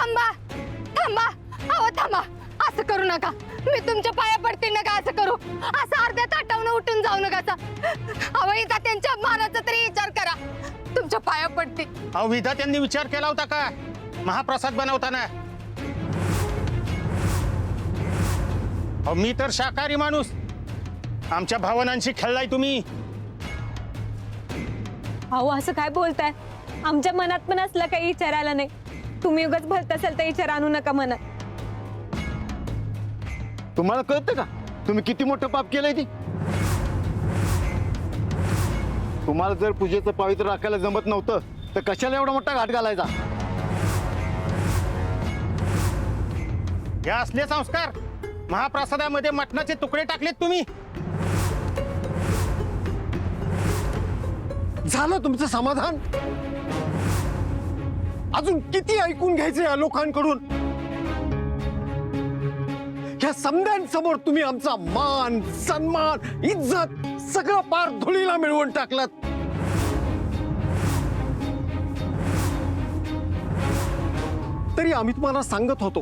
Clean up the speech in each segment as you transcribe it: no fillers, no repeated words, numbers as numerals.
थांबा थांबा, अहो थांबा, असं करू नका. मी तुमच्या पाया पडते नका असं करू. असं अर्ध्या ताटावून उठून जाऊ नका. अहो इथं त्यांच्या मानाचा तरी विचार करा. तुमच्या पाया पडते. अहो विधा त्यांनी विचार केला होता का महाप्रसाद बनवताना? अहो मी तर शाकाहारी माणूस. आमच्या भावनांशी खेळलाय तुम्ही. अहो असं काय बोलताय? आमच्या मनात पण असलं काही विचार आला नाही. तुम्ही उगाच भलत असेल तर विचार आणू नका मनात. तुम्हाला कळतं का तुम्ही किती मोठं पाप केलंय ती? तुम्हाला जर पूजेचं पवित्र राखायला जमत नव्हतं तर कशाला एवढा मोठा घाट घालायचा? हे असले संस्कार महाप्रसादामध्ये मटणाचे तुकडे टाकलेत तुम्ही. झालं तुमचं समाधान? अजून किती ऐकून घ्यायचं या लोकांकडून? ह्या समद्यांसमोर तुम्ही आमचा मान सन्मान इज्जत सगळं पार धुळीला मिळवून टाकलात. तरी आम्ही तुम्हाला सांगत होतो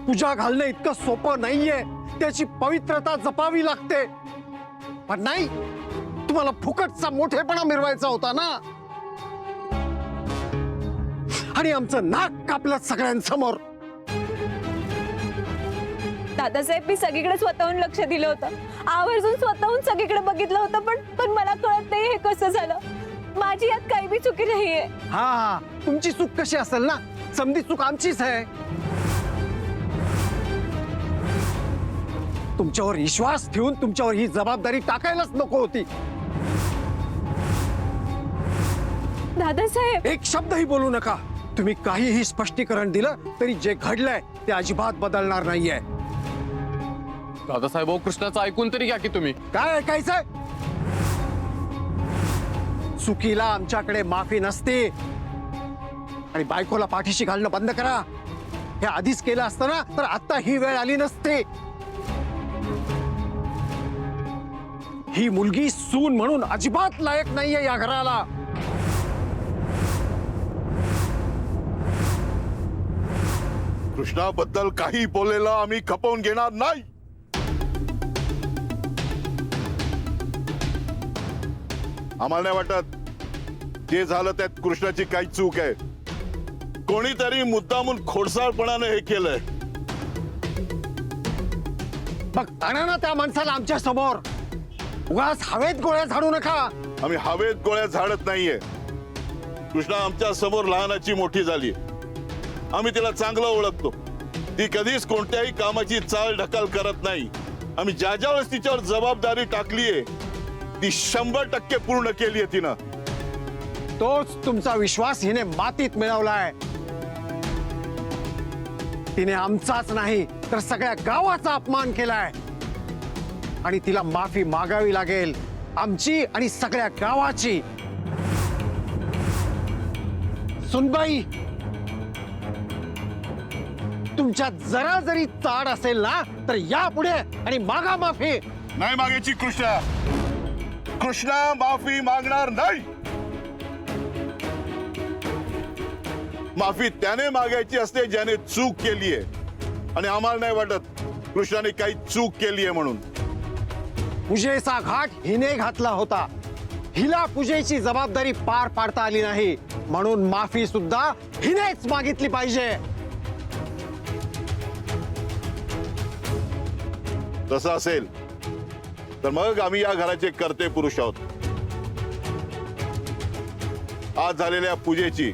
पूजा घालणं इतकं सोपं नाहीये. त्याची पवित्रता जपावी लागते. पण नाही, तुम्हाला फुकटचा मोठेपणा मिरवायचा होता ना. आणि आमचं नाक कापलं सगळ्यांसमोर. दादासाहेब मी सगळीकडे स्वतःहून लक्ष दिलं होतं. आवर्जून स्वतःहून सगळीकडे बघितलं होतं. पण मला कळत नाही हे कसं झालं. माझी यात काही बी चुकी नाहीये. हा, तुमची चूक कशी असेल ना, समधी चूक आमचीच आहे. तुमच्यावर विश्वास ठेवून तुमच्यावर ही जबाबदारी टाकायलाच नको होती. दादासाहेब एक शब्दही बोलू नका. तुम्ही काहीही स्पष्टीकरण दिलं तरी जे घडलंय ते अजिबात बदलणार नाहीये. दादासाहेब कृष्णाचं ऐकून तरी घ्या की तुम्ही. काय ऐकायचंय? चुकीला आमच्याकडे माफी नसते. आणि बायकोला पाठीशी घालणं बंद करा. हे आधीच केलं असतं ना तर आता ही वेळ आली नसते. ही मुलगी सून म्हणून अजिबात लायक नाहीये या घराला. कृष्णाबद्दल काही बोललेलं आम्ही खपवून घेणार नाही. आम्हाला नाही वाटत जे झालं त्यात कृष्णाची काही चूक आहे. कोणीतरी मुद्दामून खोडसाळपणाने हे केलंय. बघ आणा ना त्या माणसाला आमच्या समोर. उगाच हवेत गोळ्या झाडू नका. आम्ही हवेत गोळ्या झाडत नाहीये. कृष्णा आमच्या समोर लहानाची मोठी झाली. आम्ही तिला चांगलं ओळखतो. ती कधीच कोणत्याही कामाची चाल ढकल करत नाही. आम्ही ज्या ज्या वेळेस तिच्यावर जबाबदारी टाकलीये ती 100% पूर्ण केलीये तिनं. तोच तुमचा विश्वास हिने मातीत मिळवलाय. तिने आमचाच नाही तर सगळ्या गावाचा अपमान केलाय. आणि तिला माफी मागावी लागेल, आमची आणि सगळ्या गावाची. सुनबाई, तुमच्यात जरा जरी चाड असेल ना तर या पुढे आणि मागा माफी. नाही मागायची कृष्णा. कृष्णा माफी मागणार नाही. माफी त्याने मागायची असते ज्याने चूक केलीये. आणि आम्हाला नाही वाटत कृष्णाने काही चूक केलीये म्हणून. पूजेचा घाट हिने घातला होता. हिला पूजेची जबाबदारी पार पाडता आली नाही म्हणून माफी सुद्धा हिनेच मागितली पाहिजे. तसं असेल तर मग आम्ही या घराचे कर्ते पुरुष आहोत. आज झालेल्या पूजेची,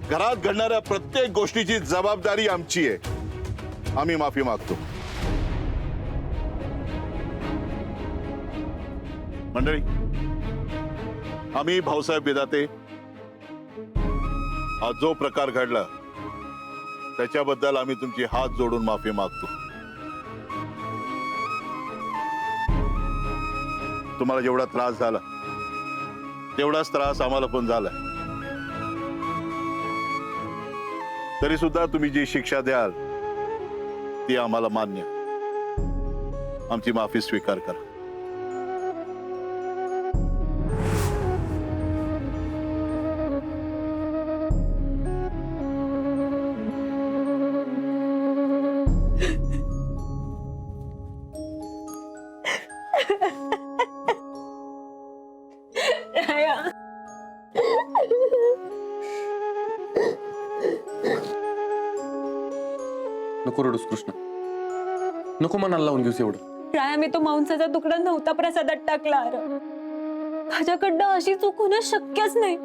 घरात घडणाऱ्या प्रत्येक गोष्टीची जबाबदारी आमची आहे. आम्ही माफी मागतो. मंडळी, आम्ही भाऊसाहेब बिदाते आज जो प्रकार घडला त्याच्याबद्दल आम्ही तुमची हात जोडून माफी मागतो. तुम्हाला जेवढा त्रास झाला तेवढाच त्रास आम्हाला पण झाला. तरी सुद्धा तुम्ही जी शिक्षा द्याल ती आम्हाला मान्य. आमची माफी स्वीकार करा. नको रडूस कृष्णा, नको मनाला लावून घेऊस एवढं. राया, मी तो मांसाचा तुकडा नव्हता प्रसादात टाकला. अरे माझ्याकडनं अशी चूक होणं शक्यच नाही.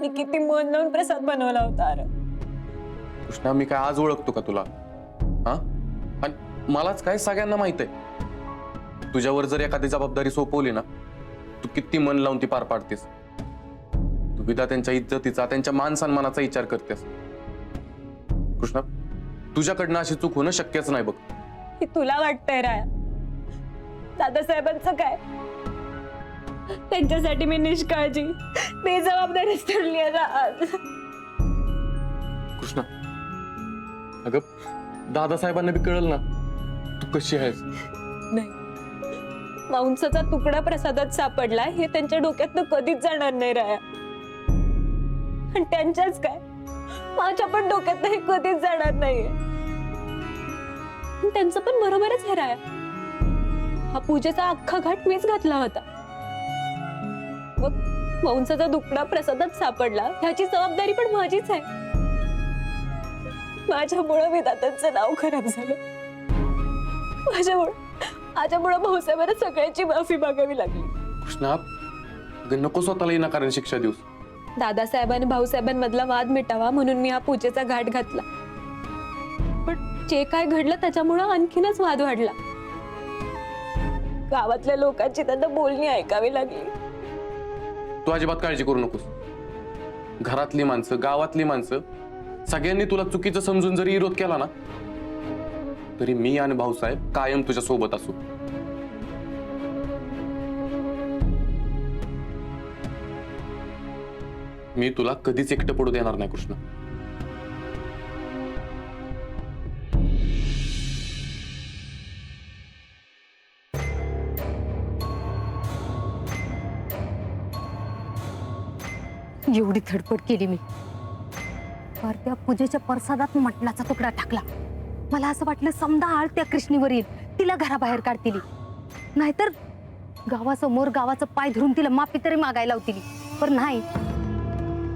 मी किती मन लावून प्रसाद बनवला होता. अरे कृष्णा, मी काय आज ओळखतो का तुला? हा, आणि मलाच काय सगळ्यांना माहित आहे, तुझ्यावर जर एखादी जबाबदारी सोपवली ना, तू किती मन लावून ती पार पाडतेस. तू विधा त्यांच्या इज्जतीचा, त्यांच्या मान सन्मानाचा विचार करतेस. कृष्णा, तुझ्याकडनं अशी चूक होणं शक्यच नाही बघ. हे तुला वाटतंय राया? दादासाहेबांचं काय? त्यांच्यासाठी मी निष्काळजी, बेजबाबदारीच ठरली आहे आज. कृष्णा, अगं दादासाहेबांना बी कळलं ना तू कशी आहेस. नाही, मांसाचा तुकडा प्रसादात सापडला हे त्यांच्या डोक्यातनं कधीच जाणार नाही राया. आणि त्यांच्याच काय, माझ्या पण डोक्यातनं हे कधीच जाणार नाहीये. त्यांचं पण बरोबरच आहे राया. हा पूजेचा अख्खा घाट मीच घातला होता. मग मांसाचा तुकडा प्रसादात सापडला ह्याची जबाबदारी पण माझीच आहे. माझ्यामुळं विधात्यांचं नाव खराब झालं. माझ्यामुळं भाऊसाहेबांना सगळ्यांची माफी मागावी लागली. कृष्णा, अगं नको स्वतःला विनाकारण शिक्षा देऊस. दादासाहेबांनी भाऊसाहेबांमधला वाद मिटावा म्हणून मी हा पूजेचा घाट घातला. पण जे काय घडलं त्याच्यामुळं आणखीनच वाद वाढला. गावातल्या लोकांची त्यांना बोलणी ऐकावी लागली. तू अजिबात काळजी करू नकोस. घरातली माणसं, गावातली माणसं सगळ्यांनी तुला चुकीचं समजून जरी विरोध केला ना, तरी मी आणि भाऊसाहेब कायम तुझ्या सोबत असू. मी तुला कधीच एकटं पडू देणार नाही कृष्ण. एवढी धडपड केली मी, पर त्या पूजेच्या प्रसादात मटणाचा तुकडा टाकला. मला असं वाटलं समजा आळ त्या कृष्णीवर येईल, तिला घराबाहेर काढतील, नाहीतर गावासमोर गावाचं पाय धरून तिला माफी तरी मागायला होती. पण नाही,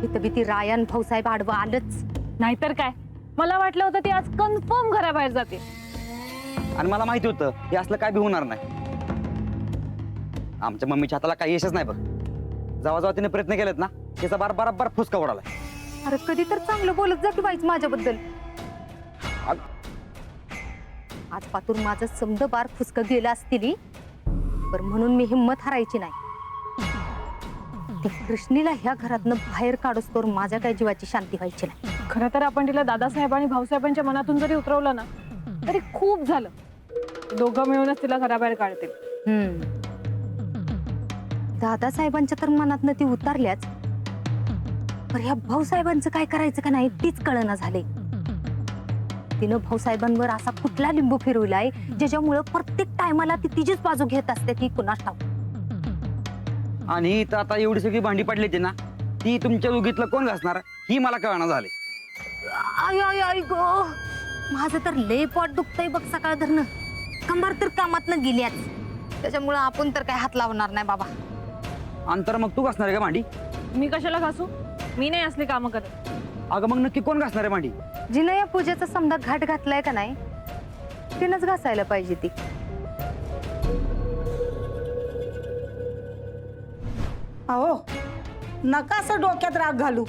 इथं बी ती रायन भाऊसाहेब आडवा आलंच. नाहीतर काय, मला वाटलं होतं ती आज कन्फर्म घराबाहेर जाते. आणि मला माहिती होतं हे असलं काय बी होणार नाही. आमच्या मम्मीच्या हाताला काही यशच नाही बघ. जेव्हा जेव्हा तिने प्रयत्न केलेत ना, त्याचा बराबर फुसका उडाला. अरे कधी तर चांगलं बोलत जा की बाईच माझ्याबद्दल. आज पातूर माझं समद बार फुसकं गेलं असतील, पण म्हणून मी हिंमत हरायची नाही. ती कृष्णीला ह्या घरातनं बाहेर काढूस तर माझ्या काही जीवाची शांती व्हायची नाही. खरं तर आपण तिला दादासाहेब आणि भाऊसाहेबांच्या मनातून जरी उतरवलं ना, तरी खूप झालं. दोघं मिळूनच तिला घराबाहेर काढतील. दादासाहेबांच्या तर मनातनं ती उतरल्याच, पण ह्या भाऊसाहेबांचं काय करायचं का नाही तीच कळना झाले. तिनं भाऊसाहेबांवर असा कुठला लिंबू फिरवलाय ज्याच्यामुळं प्रत्येक टायमाला ती तिचीच बाजू घेत असते. ती कुणास ठाऊक. आणि इथं आता एवढी सगळी भांडी पडली ती ना, ती तुमच्या दोघीतलं कोण घासणार ही मला कळना झाले. आय आय आय गो, माझं तर लय पोट दुखतंय बघ सकाळ धरणं. कंबर तर कामातनं गेल्याच, त्याच्यामुळं आपण तर काय हात लावणार नाही बाबा. अंतर मग तू घासणार आहे का भांडी? मी कशाला घासू? मी नाही असली कामं करत. अगं मग नक्की कोण घासणार आहे भांडी? जिनं या पूजेचा समजा घाट घातलाय का नाही, तिनंच घासायला पाहिजे ती. अहो, नका असं डोक्यात राग घालू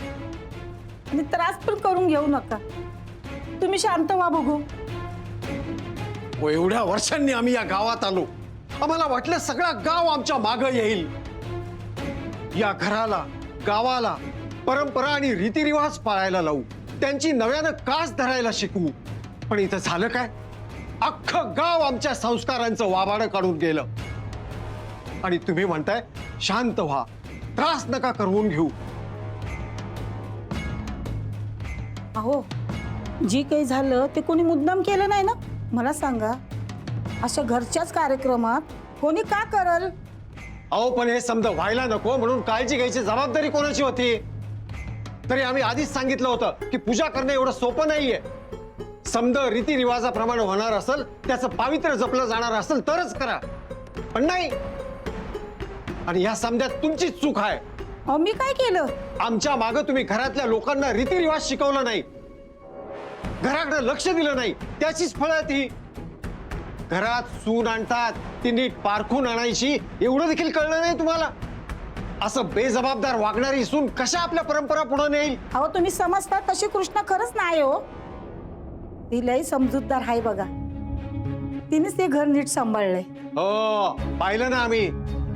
आणि त्रास पण करून घेऊ नका. तुम्ही शांत व्हा बघू. एवढ्या वर्षांनी आम्ही या गावात आलो, आम्हाला वाटलं सगळं गाव आमच्या मागं येईल. या घराला, गावाला परंपरा आणि रीतिरिवाज पाळायला लावू, त्यांची नव्यानं कास धरायला शिकवू. पण इथं झालं काय? अख्खं गाव आमच्या संस्कारांचं वाबाडं काढून गेलं. आणि तुम्ही म्हणताय शांत व्हा, त्रास नका करवून घेऊ. अहो, जी काही झालं ते कोणी मुद्दाम केलं नाही ना. मला सांगा, अशा घरच्याच कार्यक्रमात कोणी का करल? अहो पण हे समजा व्हायला नको म्हणून काळजी घ्यायची जबाबदारी कोणाची होती? तरी आम्ही आधीच सांगितलं होतं की पूजा करणं एवढं सोपं नाहीये. समजा रीतिरिवाजाप्रमाणे होणार असेल, त्याचं पावित्र्य जपलं जाणार असेल तरच करा, पण नाही. आणि या समजात तुमचीच चूक आहे. अहो, मी काय केलं? आमच्या मागं तुम्ही घरातल्या लोकांना रीतिरिवाज शिकवला नाही. घराकडे लक्ष दिलं नाही त्याचीच फळं ती. घरात सून आणतात ती नीट पारखून आणायची एवढं देखील कळलं नाही तुम्हाला? असं बेजबाबदार वागणारी सून कशा आपल्या परंपरा पुढे नेईल? अहो तुम्ही समजता तशी कृष्णा खरंच नाही हो. ती लई समजूतदार आहे बघा. तिनेच ते घर नीट सांभाळलंय. हो पाहिलं ना आम्ही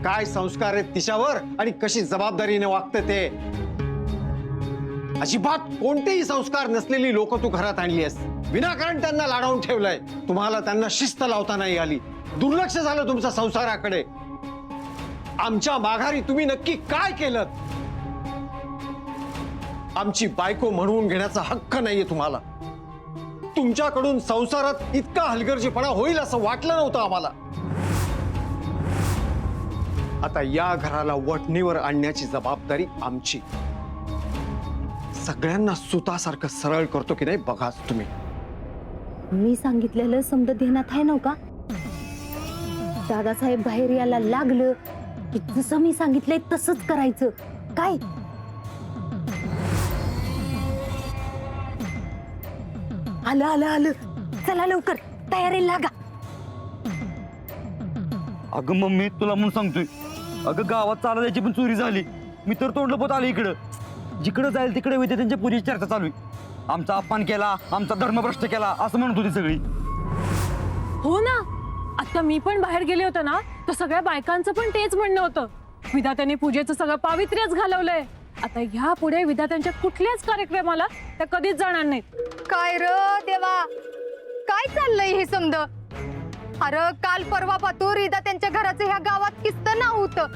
काय संस्कार आहेत तिच्यावर आणि कशी जबाबदारीने वागते ते. अजिबात कोणतेही संस्कार नसलेली लोक तू घरात आणलीस. विनाकारण त्यांना लाडावून ठेवलंय. तुम्हाला त्यांना शिस्त लावता नाही आली. दुर्लक्ष झालं तुमच्या संसाराकडे. आमच्या माघारी तुम्ही नक्की काय केलं? आमची बायको म्हणवून घेण्याचा हक्क नाहीये तुम्हाला. तुमच्याकडून संसारात इतका हलगर्जीपणा होईल असं वाटलं नव्हतं आम्हाला. आता या घराला वठणीवर आणण्याची जबाबदारी आमची. सगळ्यांना सुतासारखं सरळ करतो की नाही बघाच तुम्ही. मी सांगितलेलं समज ध्यानात आहे नव्ह का? दादासाहेब बाहेर यायला लागलं की जसं मी सांगितलंय तसंच करायचं काय? आलं आलं आलं, चला लवकर तयारी लागा. अगं मम्मी तुला म्हणून सांगतोय, अगं गावात चाला जायची पण चोरी झाली. मी तर तोंडलं पोत आलं इकडं. जिकडं जाईल तिकडे विद्या त्यांच्या पूजेची चर्चा चालू आहे. आमचा अपमान केला, आमचा धर्मभ्रष्ट केला असं म्हणत होती सगळी. हो ना, आता मी पण बाहेर गेले होते ना तर सगळ्या बायकांचं पण तेच म्हणणं होतं. विधात्याने पूजेचं सगळं पावित्र्यच घालवलंय. आता ह्या पुढे विधात्यांच्या कुठल्याच कार्यक्रमाला त्या कधीच जाणार नाहीत. काय र देवा, काय चाललंय हे समज? अरे काल परवा पातूर इदा त्यांच्या घराचं ह्या गावात किस्त नाव होतं,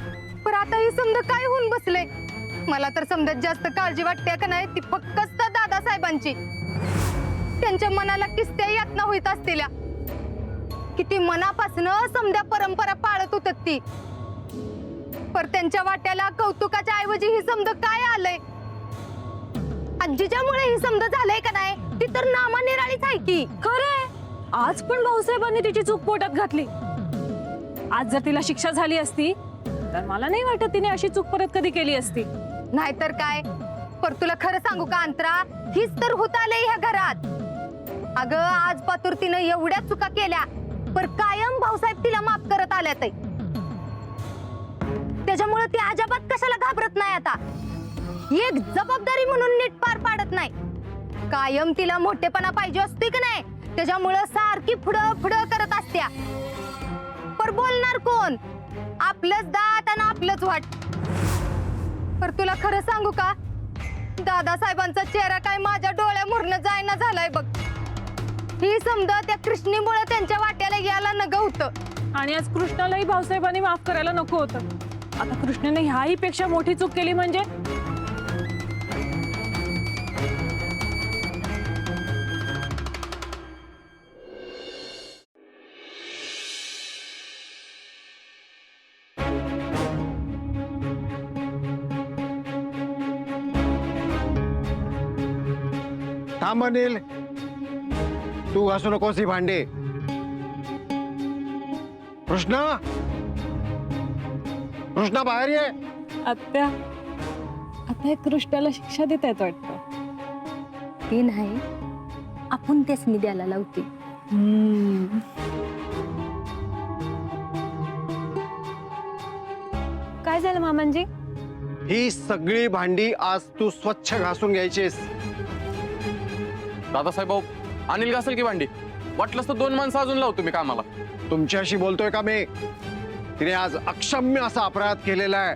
पण आता हे समज काय होऊन बसले? मला तर समजत जास्त काळजी वाटते का नाही ती फक्त दादासाहेबांची. त्यांच्या मनाला किस्त्या यातना होईत असलेल्या. किती मनापासून समध्या परंपरा पाळत होतात ती, पर त्यांच्या वाट्याला कौतुकाच्या ऐवजी ही समज काय आलंय? आजीच्यामुळे ही समज झालंय का नाही ती तर नामानिराळीच आहे की. खरंय, आज पण भाऊसाहेबांनी तिची चूक पोटात घातली. आज जर तिला शिक्षा झाली असती तर मला नाही वाटत तिने अशी चूक परत कधी केली असती. नाहीतर काय. पर तुला खरं सांगू का अंतरा, हीच तर होत आलंय ह्या घरात. अगं आज पातूर तिनं एवढ्या चुका केल्या, पर कायम भाऊसाहेब तिला माफ करत आल्यात. त्याच्यामुळे ती अजाबात कशाला घाबरत नाही. आता एक जबाबदारी म्हणून नीट पार पाडत नाही. कायम तिला मोठेपणा पाहिजे असते की नाही, त्याच्यामुळे सारखी पुढं पुढं करत असत्या. पर बोलणार कोण? आपलंच दात आणि आपलंच वाट. पर तुला खरं सांगू का, दादासाहेबांचा चेहरा काय माझ्या डोळ्यामुळं जायना झालाय बघ. ही समजा त्या कृष्णीमुळे त्यांच्या वाट्याला यायला नगं होतं. आणि आज कृष्णालाही भाऊसाहेबांनी माफ करायला नको होतं. आता कृष्णाने ह्याही पेक्षा मोठी चूक केली म्हणजे थांब अनिल, तू घासू नकोस ही भांडे. कृष्णा, कृष्णा बाहेर ये. आत्या, आता कृष्णाला शिक्षा देत आहेत वाटतं. ते नाही, आपण तेच मी द्यायला लावते. काय झालं मामांजी? ही सगळी भांडी आज तू स्वच्छ घासून घ्यायचीस. दादासाहेब भाऊ, अनिल घासेल की भांडी? वाटलंच तर 2 माणसं अजून लावतो मी कामाला. तुमच्याशी बोलतोय का मी? तिने आज अक्षम्य असा अपराध केलेला आहे.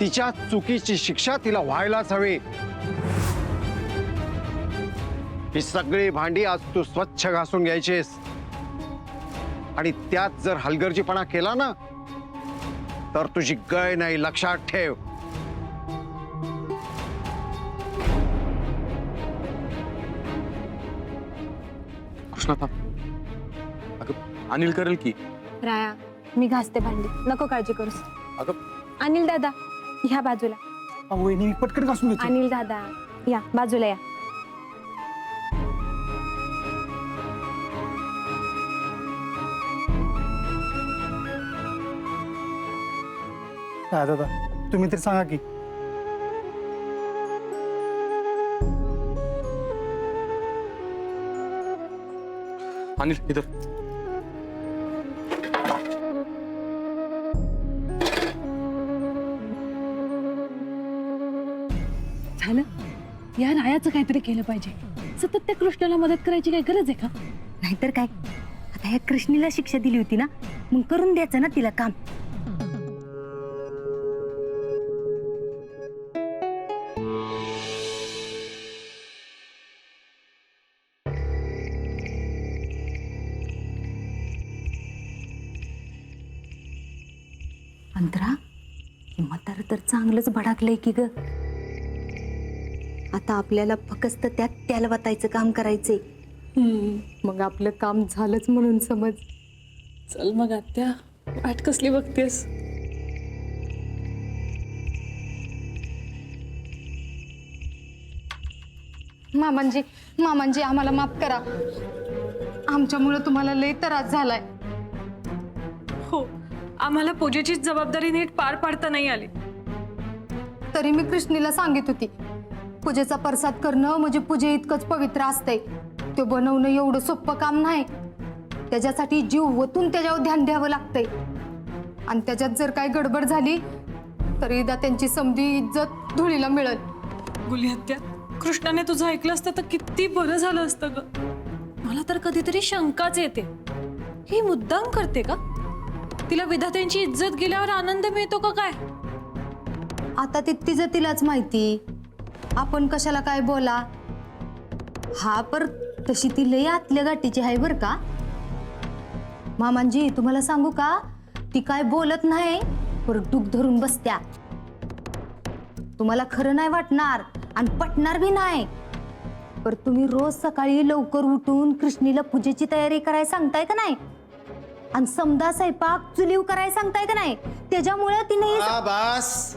तिच्या चुकीची शिक्षा तिला व्हायलाच हवी. ही सगळी भांडी आज तू स्वच्छ घासून घ्यायचीस. आणि त्यात जर हलगर्जीपणा केला ना तर तुझी गय नाही, लक्षात ठेव. कृष्णा थांब. अगं अनिल करेल की. राया, मी घासते भांडी, नको काळजी करूस. अगं अनिल दादा ह्या बाजूला. वहिनी पटकन घासून घेते. अनिल दादा या बाजूला या. दादा तुम्ही तरी सांगा की अनिल इधर. झालं या रायाचं काहीतरी केलं पाहिजे. सतत त्या कृष्णाला मदत करायची काय गरज आहे का? नाहीतर काय, आता ह्या कृष्णीला शिक्षा दिली होती ना, मग करून द्यायचं ना तिला काम. अंतरा, हे म्हातारं तर चांगलंच भडाकलंय की ग. आता आपल्याला फक्त त्यात त्याला वाटायचं काम करायचंय. मग आपलं काम झालंच म्हणून समज. चल मग आत्या, वाट कसली बघतेस? मामांजी आम्हाला माफ करा. आमच्यामुळे तुम्हाला लय त्रास झालाय. हो, आम्हाला पूजेची जबाबदारी नीट पार पाडता नाही आली. तरी मी कृष्णीला सांगित होती, पूजेचा प्रसाद करणं म्हणजे पूजे इतकंच पवित्र असतंय. ते बनवणं एवढं सोपं काम नाही. त्याच्यासाठी जीव ओतून त्याच्यावर ध्यान द्यावं लागतंय. आणि त्याच्यात जर काही गडबड झाली तर एकदा त्यांची समधी इज्जत धुळीला मिळेल. गुलिहत्या, कृष्णाने तुझं ऐकलं असतं तर किती बरं झालं असतं ग. मला तर कधीतरी शंकाच येते, ही मुद्दाम करते का? तिला विधात्यांची इज्जत गेल्यावर आनंद मिळतो का काय? आता ते तिचं तिलाच माहिती. आपण कशाला काय बोला. हा पर तशी ती लय आतल्या गाठीची आहे बर का. मामांजी तुम्हाला सांगू का, ती काय बोलत नाही पर डूक धरून बसत्या. तुम्हाला खरं नाही वाटणार आणि पटणार बी नाही, पर तुम्ही रोज सकाळी लवकर उठून कृष्णीला पूजेची तयारी करायला सांगताय का नाही, आणि समदा स्वयंपाक चुलीव करायला सांगताय का नाही, त्याच्यामुळे तिने बस.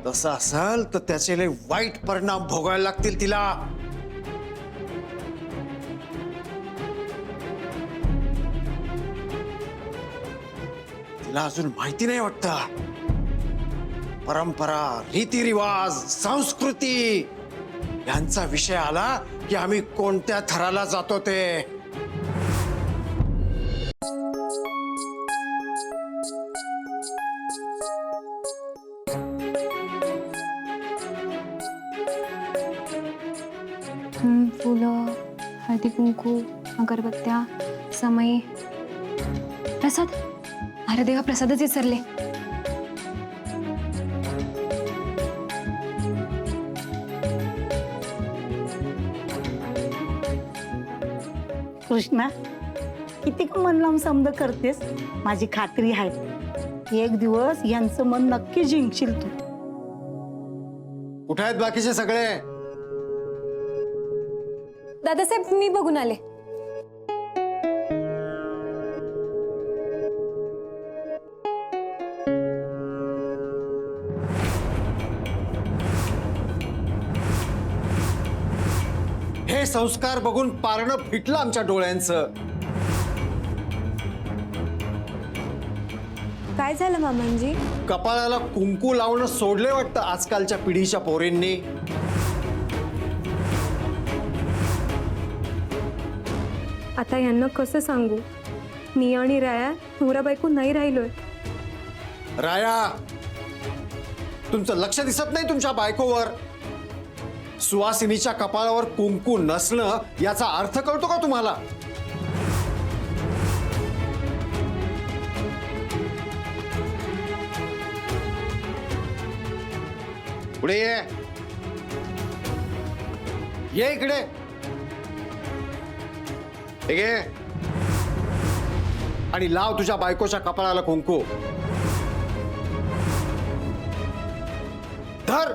तसं असाल तर त्याचे लय वाईट परिणाम भोगायला लागतील तिला. तिला अजून माहिती नाही वाटतं. परंपरा, रीतिरिवाज, संस्कृती यांचा विषय आला की आम्ही कोणत्या थराला जातो ते. फुलं, हळदी कुंकू, अगरबत्त्या, समय, प्रसाद. अरे देवा, प्रसादच विसरले. कृष्णा, किती मन लावून समज करतेस. माझी खात्री आहे, एक दिवस यांचं मन नक्की जिंकशील तू. कुठे आहेत बाकीचे सगळे? दादासाहेब, मी बघून आले. हे संस्कार बघून पारणं फिटलं आमच्या डोळ्यांचं. काय झालं मामांजी? कपाळाला कुंकू लावणं सोडले वाटतं आजकालच्या पिढीच्या पोरींनी. आता यांना कसं सांगू, मी आणि राया नवरा बायको नाही राहिलोय. राया, तुमचं लक्ष दिसत नाही तुमच्या बायकोवर? सुवासिनीच्या कपाळावर कुंकू नसणं याचा अर्थ कळतो का तुम्हाला? पुढे ये इकडे. हे घे आणि लाव तुझ्या बायकोच्या कपाळाला कुंकू. धर.